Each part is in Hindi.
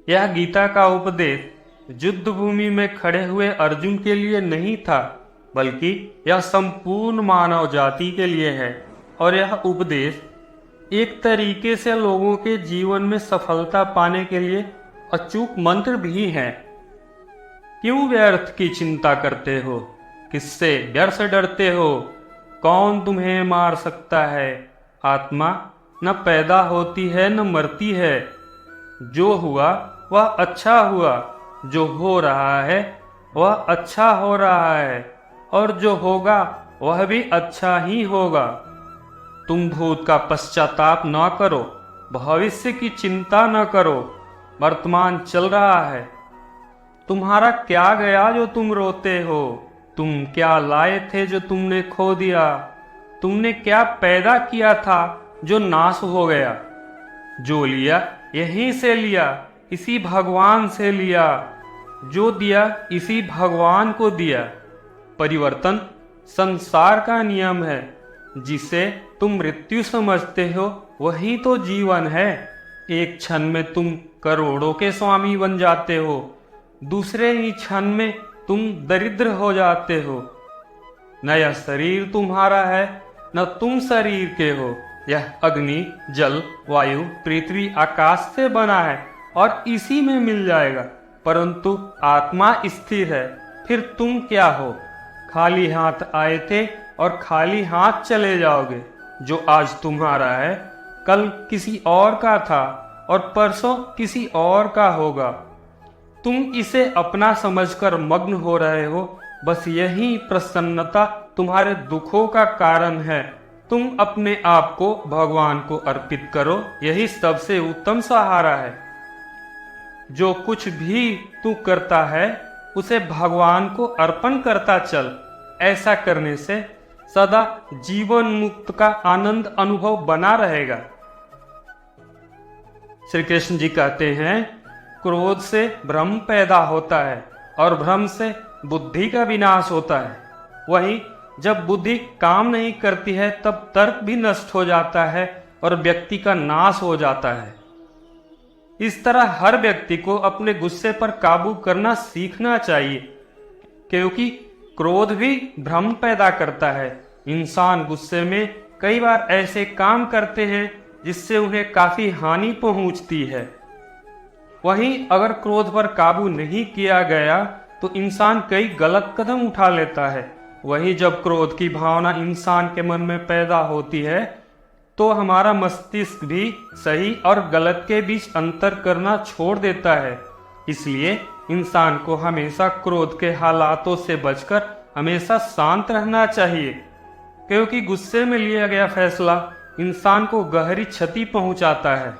यह गीता का उपदेश युद्ध भूमि में खड़े हुए अर्जुन के लिए नहीं था, बल्कि यह संपूर्ण मानव जाति के लिए है। और यह उपदेश एक तरीके से लोगों के जीवन में सफलता पाने के लिए अचूक मंत्र भी है। क्यों व्यर्थ की चिंता करते हो? किससे डर से डरते हो? कौन तुम्हें मार सकता है? आत्मा न पैदा होती है न मरती है। जो हुआ वह अच्छा हुआ, जो हो रहा है वह अच्छा हो रहा है, और जो होगा वह भी अच्छा ही होगा। तुम भूत का पश्चाताप न करो, भविष्य की चिंता न करो। वर्तमान चल रहा है। तुम्हारा क्या गया जो तुम रोते हो? तुम क्या लाए थे जो तुमने खो दिया? तुमने क्या पैदा किया था जो नाश हो गया? जो लिया यहीं से लिया, इसी भगवान से लिया। जो दिया इसी भगवान को दिया। परिवर्तन संसार का नियम है। जिसे तुम मृत्यु समझते हो वही तो जीवन है। एक क्षण में तुम करोड़ों के स्वामी बन जाते हो, दूसरे ही क्षण में तुम दरिद्र हो जाते हो। न यह शरीर तुम्हारा है, न तुम शरीर के हो। यह अग्नि, जल, वायु, पृथ्वी, आकाश से बना है और इसी में मिल जाएगा। परंतु आत्मा स्थिर है। फिर तुम क्या हो? खाली हाथ आए थे और खाली हाथ चले जाओगे। जो आज तुम्हारा है कल किसी और का था और परसों किसी और का होगा। तुम इसे अपना समझकर मग्न हो रहे हो। बस यही प्रसन्नता तुम्हारे दुखों का कारण है। तुम अपने आप को भगवान को अर्पित करो, यही सबसे उत्तम सहारा है। जो कुछ भी तू करता है उसे भगवान को अर्पण करता चल। ऐसा करने से सदा जीवन मुक्त का आनंद अनुभव बना रहेगा। श्री कृष्ण जी कहते हैं, क्रोध से भ्रम पैदा होता है और भ्रम से बुद्धि का विनाश होता है। वहीं जब बुद्धि काम नहीं करती है तब तर्क भी नष्ट हो जाता है और व्यक्ति का नाश हो जाता है। इस तरह हर व्यक्ति को अपने गुस्से पर काबू करना सीखना चाहिए, क्योंकि क्रोध भी भ्रम पैदा करता है। इंसान गुस्से में कई बार ऐसे काम करते हैं जिससे उन्हें काफी हानि पहुंचती है। वहीं अगर क्रोध पर काबू नहीं किया गया तो इंसान कई गलत कदम उठा लेता है। वहीं जब क्रोध की भावना इंसान के मन में पैदा होती है तो हमारा मस्तिष्क भी सही और गलत के बीच अंतर करना छोड़ देता है। इसलिए इंसान को हमेशा क्रोध के हालातों से बचकर हमेशा शांत रहना चाहिए, क्योंकि गुस्से में लिया गया फैसला इंसान को गहरी क्षति पहुंचाता है।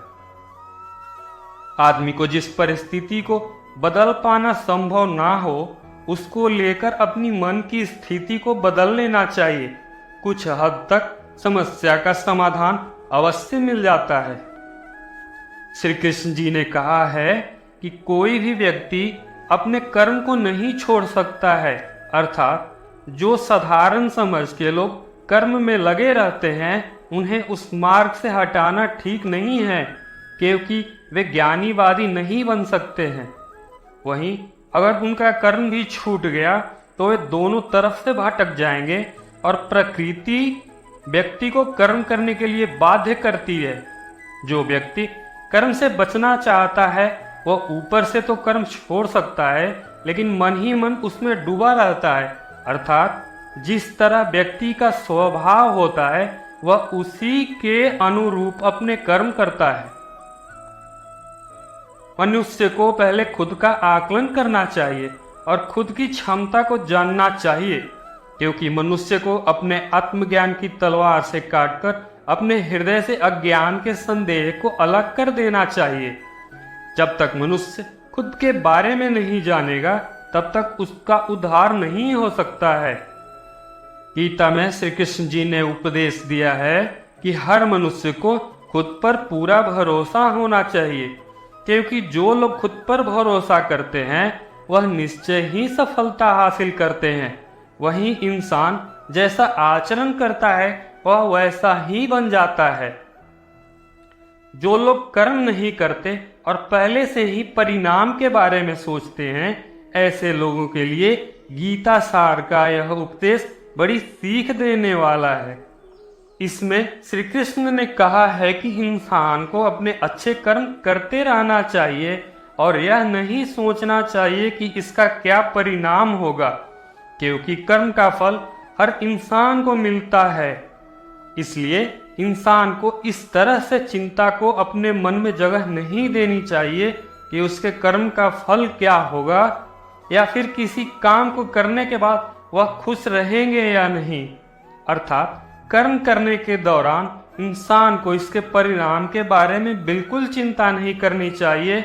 आदमी को जिस परिस्थिति को बदल पाना संभव ना हो, उसको लेकर अपनी मन की स्थिति को बदल लेना चाहिए। कुछ हद तक समस्या का समाधान अवश्य मिल जाता है। श्री कृष्ण जी ने कहा है कि कोई भी व्यक्ति अपने कर्म को नहीं छोड़ सकता है। अर्थात जो साधारण समझ के लोग कर्म में लगे रहते हैं उन्हें उस मार्ग से हटाना ठीक नहीं है, क्योंकि वे ज्ञानीवादी नहीं बन सकते हैं। वहीं अगर उनका कर्म भी छूट गया तो वे दोनों तरफ से भटक जाएंगे और प्रकृति व्यक्ति को कर्म करने के लिए बाध्य करती है। जो व्यक्ति कर्म से बचना चाहता है वह ऊपर से तो कर्म छोड़ सकता है, लेकिन मन ही मन उसमें डूबा रहता है। अर्थात जिस तरह व्यक्ति का स्वभाव होता है वह उसी के अनुरूप अपने कर्म करता है। मनुष्य को पहले खुद का आकलन करना चाहिए और खुद की क्षमता को जानना चाहिए, क्योंकि मनुष्य को अपने आत्मज्ञान की तलवार से काटकर अपने हृदय से अज्ञान के संदेह को अलग कर देना चाहिए। जब तक मनुष्य खुद के बारे में नहीं जानेगा तब तक उसका उद्धार नहीं हो सकता है। गीता में श्री कृष्ण जी ने उपदेश दिया है कि हर मनुष्य को खुद पर पूरा भरोसा होना चाहिए, क्योंकि जो लोग खुद पर भरोसा करते हैं वह निश्चय ही सफलता हासिल करते हैं। वहीं इंसान जैसा आचरण करता है वह वैसा ही बन जाता है। जो लोग कर्म नहीं करते और पहले से ही परिणाम के बारे में सोचते हैं, ऐसे लोगों के लिए गीता सार का यह उपदेश बड़ी सीख देने वाला है। इसमें श्री कृष्ण ने कहा है कि इंसान को अपने अच्छे कर्म करते रहना चाहिए और यह नहीं सोचना चाहिए कि इसका क्या परिणाम होगा, क्योंकि कर्म का फल हर इंसान को मिलता है। इसलिए इंसान को इस तरह से चिंता को अपने मन में जगह नहीं देनी चाहिए कि उसके कर्म का फल क्या होगा, या फिर किसी काम को करने के बाद वह खुश रहेंगे या नहीं। अर्थात कर्म करने के दौरान इंसान को इसके परिणाम के बारे में बिल्कुल चिंता नहीं करनी चाहिए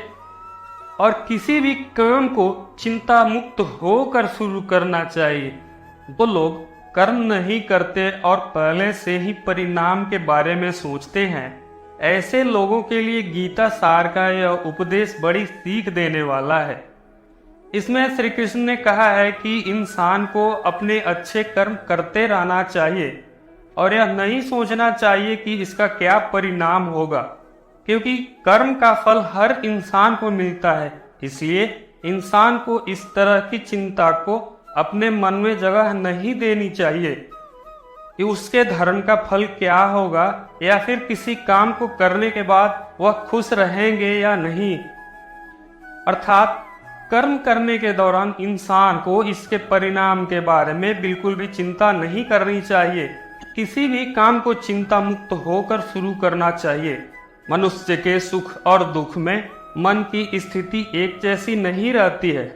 और किसी भी काम को चिंता मुक्त होकर शुरू करना चाहिए। वो लोग कर्म नहीं करते और पहले से ही परिणाम के बारे में सोचते हैं, ऐसे लोगों के लिए गीता सार का यह उपदेश बड़ी सीख देने वाला है। इसमें श्री कृष्ण ने कहा है कि इंसान को अपने अच्छे कर्म करते रहना चाहिए और यह नहीं सोचना चाहिए कि इसका क्या परिणाम होगा, क्योंकि कर्म का फल हर इंसान को मिलता है। इसलिए इंसान को इस तरह की चिंता को अपने मन में जगह नहीं देनी चाहिए कि उसके धर्म का फल क्या होगा, या फिर किसी काम को करने के बाद वह खुश रहेंगे या नहीं। अर्थात कर्म करने के दौरान इंसान को इसके परिणाम के बारे में बिल्कुल भी चिंता नहीं करनी चाहिए। किसी भी काम को चिंता मुक्त होकर शुरू करना चाहिए। मनुष्य के सुख और दुख में मन की स्थिति एक जैसी नहीं रहती है।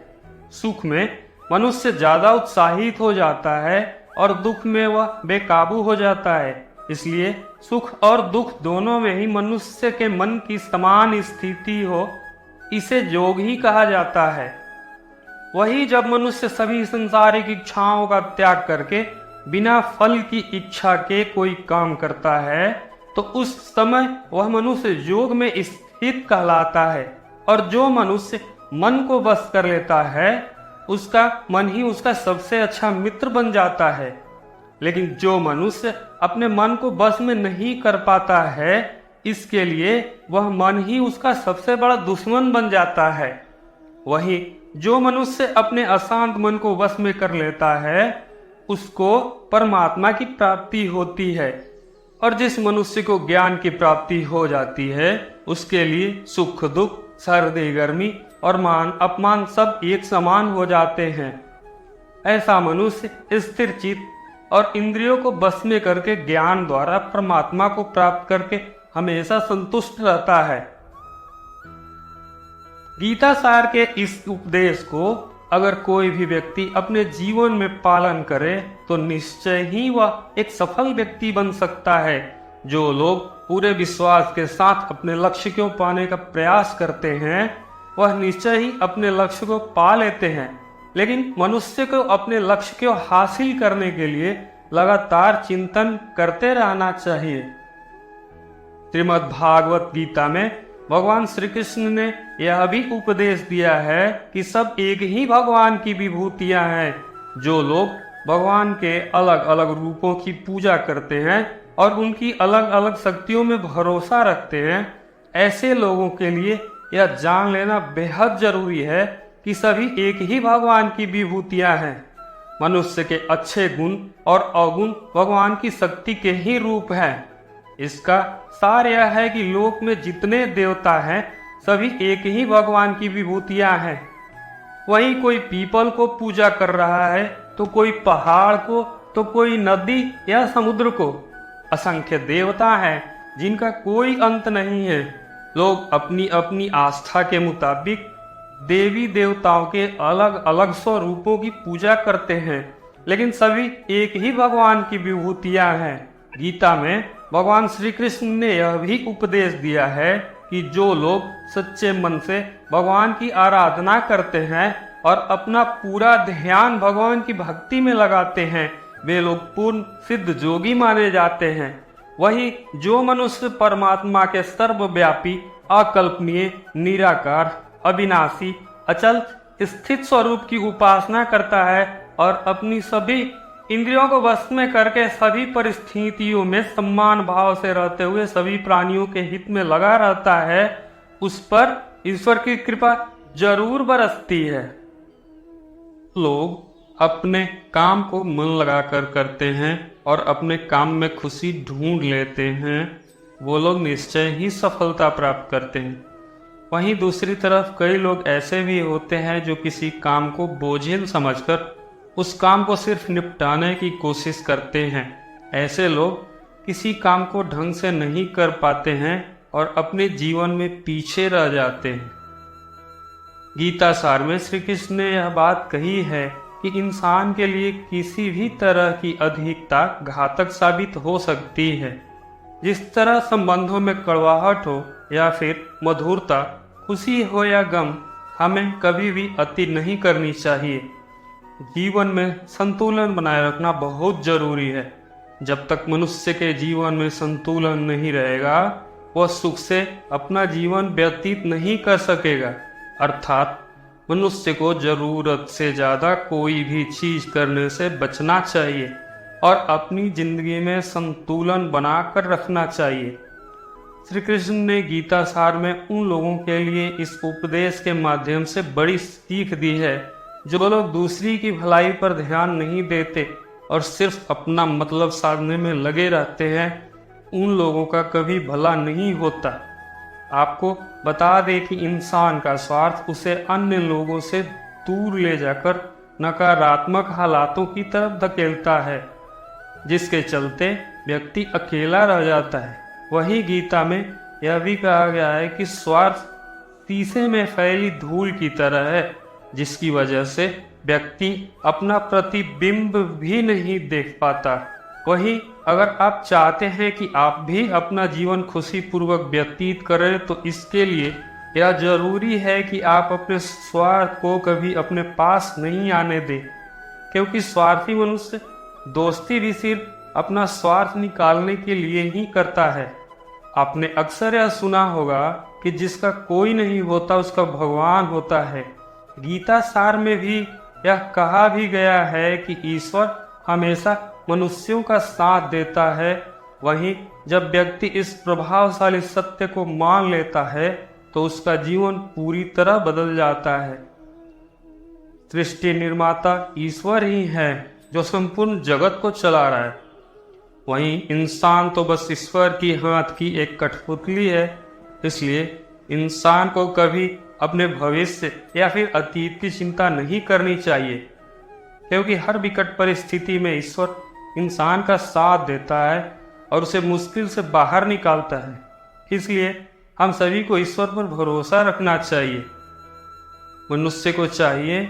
सुख में मनुष्य ज्यादा उत्साहित हो जाता है और दुख में वह बेकाबू हो जाता है। इसलिए सुख और दुख दोनों में ही मनुष्य के मन की समान स्थिति हो, इसे योग ही कहा जाता है। वही जब मनुष्य सभी संसारिक इच्छाओं का त्याग करके बिना फल की इच्छा के कोई काम करता है, तो उस समय वह मनुष्य योग में स्थित कहलाता है। और जो मनुष्य मन को वश कर लेता है, उसका मन ही उसका सबसे अच्छा मित्र बन जाता है। लेकिन जो मनुष्य अपने मन को वश में नहीं कर पाता है, इसके लिए वह मन ही उसका सबसे बड़ा दुश्मन बन जाता है। वहीं जो मनुष्य अपने अशांत मन को वश में कर लेता है, उसको परमात्मा की प्राप्ति होती है। और जिस मनुष्य को ज्ञान की प्राप्ति हो जाती है, उसके लिए सुख दुख, सर्दी गर्मी और मान अपमान सब एक समान हो जाते हैं। ऐसा मनुष्य स्थिर चित्त और इंद्रियों को बस में करके ज्ञान द्वारा परमात्मा को प्राप्त करके हमेशा संतुष्ट रहता है। गीता सार के इस उपदेश को अगर कोई भी व्यक्ति अपने जीवन में पालन करे तो निश्चय ही वह एक सफल व्यक्ति बन सकता है। जो लोग पूरे विश्वास के साथ अपने लक्ष्य को पाने का प्रयास करते हैं, वह निश्चय ही अपने लक्ष्य को पा लेते हैं। लेकिन मनुष्य को अपने लक्ष्य को हासिल करने के लिए लगातार चिंतन करते रहना चाहिए। श्रीमद् भागवत गीता में भगवान श्री कृष्ण ने यह भी उपदेश दिया है कि सब एक ही भगवान की विभूतियां हैं। जो लोग भगवान के अलग अलग रूपों की पूजा करते हैं और उनकी अलग अलग शक्तियों में भरोसा रखते हैं, ऐसे लोगों के लिए यह जान लेना बेहद जरूरी है कि सभी एक ही भगवान की विभूतियां हैं। मनुष्य के अच्छे गुण और अवगुण भगवान की शक्ति के ही रूप हैं। इसका सार यह है कि लोक में जितने देवता हैं, सभी एक ही भगवान की विभूतियां हैं। वहीं कोई पीपल को पूजा कर रहा है, तो कोई पहाड़ को, तो कोई नदी या समुद्र को। असंख्य देवता हैं जिनका कोई अंत नहीं है। लोग अपनी अपनी आस्था के मुताबिक देवी देवताओं के अलग अलग स्वरूपों की पूजा करते हैं, लेकिन सभी एक ही भगवान की विभूतियां हैं। गीता में भगवान श्री कृष्ण ने यह भी उपदेश दिया है कि जो लोग सच्चे मन से भगवान की आराधना करते हैं और अपना पूरा ध्यान भगवान की भक्ति में लगाते हैं, वे लोग पूर्ण सिद्ध जोगी माने जाते हैं। वही जो मनुष्य परमात्मा के सर्वव्यापी, अकल्पनीय, निराकार, अविनाशी, अचल, स्थित स्वरूप की उपासना करता है और अपनी सभी इंद्रियों को वश में करके सभी परिस्थितियों में सम्मान भाव से रहते हुए सभी प्राणियों के हित में लगा रहता है, उस पर ईश्वर की कृपा जरूर बरसती है। लोग अपने काम को मन लगाकर करते हैं और अपने काम में खुशी ढूंढ लेते हैं, वो लोग निश्चय ही सफलता प्राप्त करते हैं। वहीं दूसरी तरफ कई लोग ऐसे भी होते हैं जो किसी काम को बोझिल समझकर उस काम को सिर्फ निपटाने की कोशिश करते हैं। ऐसे लोग किसी काम को ढंग से नहीं कर पाते हैं और अपने जीवन में पीछे रह जाते हैं। गीता सार में श्री कृष्ण ने यह बात कही है कि इंसान के लिए किसी भी तरह की अधिकता घातक साबित हो सकती है। जिस तरह संबंधों में कड़वाहट हो या फिर मधुरता, खुशी हो या गम, हमें कभी भी अति नहीं करनी चाहिए। जीवन में संतुलन बनाए रखना बहुत जरूरी है। जब तक मनुष्य के जीवन में संतुलन नहीं रहेगा, वह सुख से अपना जीवन व्यतीत नहीं कर सकेगा। अर्थात मनुष्य को जरूरत से ज्यादा कोई भी चीज करने से बचना चाहिए और अपनी जिंदगी में संतुलन बनाकर रखना चाहिए। श्री कृष्ण ने गीता सार में उन लोगों के लिए इस उपदेश के माध्यम से बड़ी सीख दी है जो लोग दूसरी की भलाई पर ध्यान नहीं देते और सिर्फ अपना मतलब साधने में लगे रहते हैं। उन लोगों का कभी भला नहीं होता। आपको बता दें कि इंसान का स्वार्थ उसे अन्य लोगों से दूर ले जाकर नकारात्मक हालातों की तरफ धकेलता है, जिसके चलते व्यक्ति अकेला रह जाता है। वही गीता में यह भी कहा गया है कि स्वार्थ शीशे में फैली धूल की तरह है, जिसकी वजह से व्यक्ति अपना प्रतिबिंब भी नहीं देख पाता। वहीं अगर आप चाहते हैं कि आप भी अपना जीवन खुशी पूर्वक व्यतीत करें, तो इसके लिए यह जरूरी है कि आप अपने स्वार्थ को कभी अपने पास नहीं आने दें, क्योंकि स्वार्थी मनुष्य दोस्ती भी सिर्फ अपना स्वार्थ निकालने के लिए ही करता है। आपने अक्सर यह सुना होगा कि जिसका कोई नहीं होता उसका भगवान होता है। गीता सार में भी यह कहा भी गया है कि ईश्वर हमेशा मनुष्यों का साथ देता है। वहीं जब व्यक्ति इस प्रभावशाली सत्य को मान लेता है तो उसका जीवन पूरी तरह बदल जाता है। सृष्टि निर्माता ईश्वर ही है जो संपूर्ण जगत को चला रहा है। वहीं इंसान तो बस ईश्वर की हाथ की एक कठपुतली है। इसलिए इंसान को कभी अपने भविष्य या फिर अतीत की चिंता नहीं करनी चाहिए, क्योंकि हर विकट परिस्थिति में ईश्वर इंसान का साथ देता है और उसे मुश्किल से बाहर निकालता है। इसलिए हम सभी को ईश्वर पर भरोसा रखना चाहिए। मनुष्य को चाहिए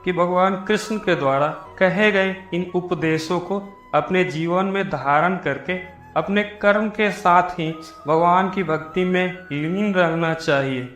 कि भगवान कृष्ण के द्वारा कहे गए इन उपदेशों को अपने जीवन में धारण करके अपने कर्म के साथ ही भगवान की भक्ति में लीन रहना चाहिए।